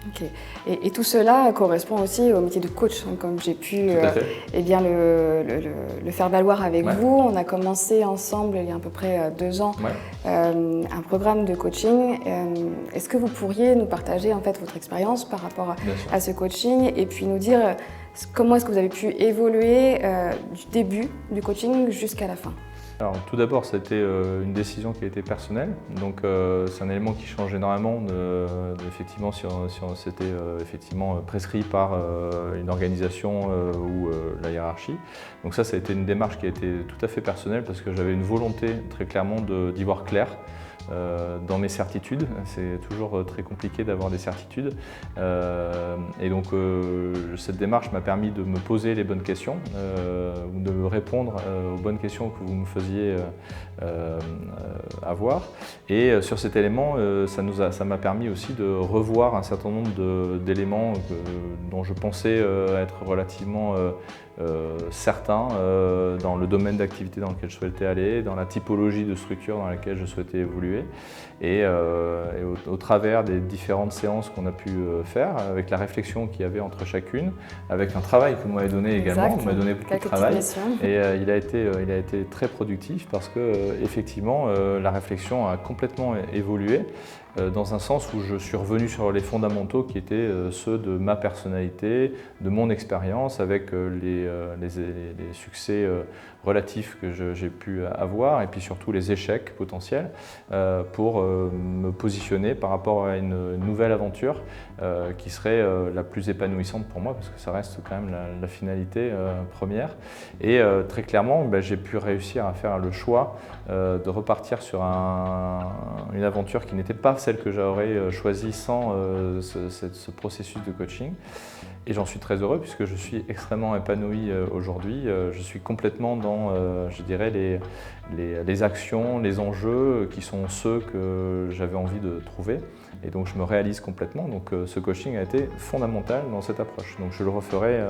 Ok. Et tout cela correspond aussi au métier de coach, hein, comme j'ai pu eh bien, le faire valoir avec vous. On a commencé ensemble il y a à peu près 2 ans un programme de coaching. Est-ce que vous pourriez nous partager en fait votre expérience par rapport à ce coaching et puis nous dire comment est-ce que vous avez pu évoluer du début du coaching jusqu'à la fin? Alors, tout d'abord, c'était une décision qui a été personnelle, donc c'est un élément qui change énormément effectivement, si on s'était effectivement prescrit par une organisation ou la hiérarchie. Donc ça a été une démarche qui a été tout à fait personnelle parce que j'avais une volonté très clairement d'y voir clair. Dans mes certitudes, c'est toujours très compliqué d'avoir des certitudes et donc cette démarche m'a permis de me poser les bonnes questions, de répondre aux bonnes questions que vous me faisiez avoir et sur cet élément ça m'a permis aussi de revoir un certain nombre d'éléments dont je pensais être relativement certains dans le domaine d'activité dans lequel je souhaitais aller, dans la typologie de structure dans laquelle je souhaitais évoluer et au travers des différentes séances qu'on a pu faire, avec la réflexion qu'il y avait entre chacune, avec un travail que vous m'avez donné également, vous m'avez donné beaucoup de travail et il a été très productif parce que effectivement la réflexion a complètement évolué dans un sens où je suis revenu sur les fondamentaux qui étaient ceux de ma personnalité, de mon expérience avec les succès relatifs que j'ai pu avoir et puis surtout les échecs potentiels pour me positionner par rapport à une nouvelle aventure qui serait la plus épanouissante pour moi parce que ça reste quand même la finalité première et très clairement j'ai pu réussir à faire le choix de repartir sur une aventure qui n'était pas celle que j'aurais choisie sans ce processus de coaching. Et j'en suis très heureux puisque je suis extrêmement épanoui aujourd'hui. Je suis complètement dans, je dirais, les actions, les enjeux qui sont ceux que j'avais envie de trouver. Et donc je me réalise complètement. Donc ce coaching a été fondamental dans cette approche. Donc je le referai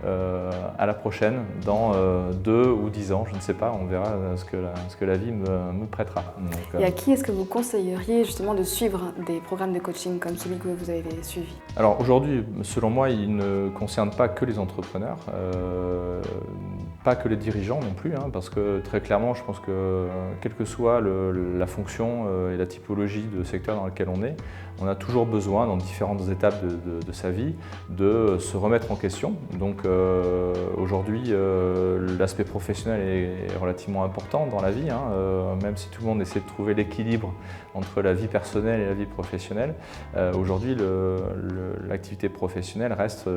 à la prochaine, dans 2 ou 10 ans, je ne sais pas, on verra ce que la vie me prêtera. Donc, et à qui est-ce que vous conseilleriez justement de suivre des programmes de coaching comme celui que vous avez suivi? Alors aujourd'hui, selon moi, il ne concerne pas que les entrepreneurs, pas que les dirigeants non plus, hein, parce que très clairement, je pense que quelle que soit la fonction et la typologie de secteur dans lequel on a toujours besoin, dans différentes étapes de sa vie, de se remettre en question. Donc aujourd'hui, l'aspect professionnel est relativement important dans la vie, hein, même si tout le monde essaie de trouver l'équilibre entre la vie personnelle et la vie professionnelle. Aujourd'hui, l'activité professionnelle reste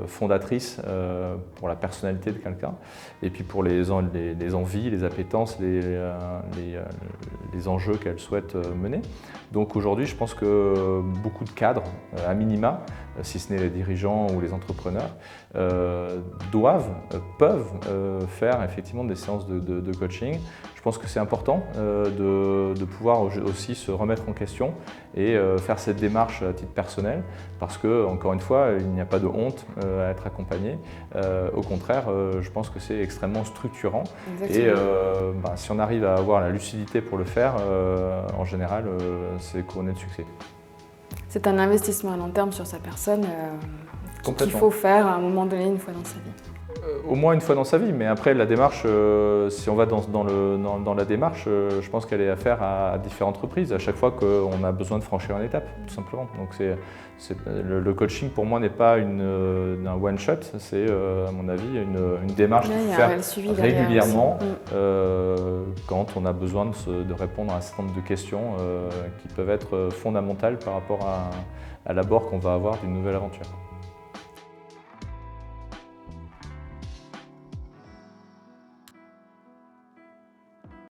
fondatrice pour la personnalité de quelqu'un et puis pour les envies, les appétences, les enjeux qu'elle souhaite mener. Donc aujourd'hui, je pense que beaucoup de cadres, à minima, si ce n'est les dirigeants ou les entrepreneurs, peuvent faire effectivement des séances de coaching. Je pense que c'est important de pouvoir aussi se remettre en question et faire cette démarche à titre personnel parce que, encore une fois, il n'y a pas de honte à être accompagné. Au contraire, je pense que c'est extrêmement structurant. Exactement. Et si on arrive à avoir la lucidité pour le faire, en général, c'est couronné de succès. C'est un investissement à long terme sur sa personne qu'il faut faire à un moment donné, une fois dans sa vie. Au moins une fois dans sa vie, mais après la démarche, si on va dans la démarche, je pense qu'elle est à faire à différentes reprises, à chaque fois qu'on a besoin de franchir une étape, tout simplement. Donc le coaching pour moi n'est pas un one shot, c'est à mon avis une démarche qu'il faut faire régulièrement quand on a besoin de répondre à un certain nombre de questions qui peuvent être fondamentales par rapport à l'abord qu'on va avoir d'une nouvelle aventure.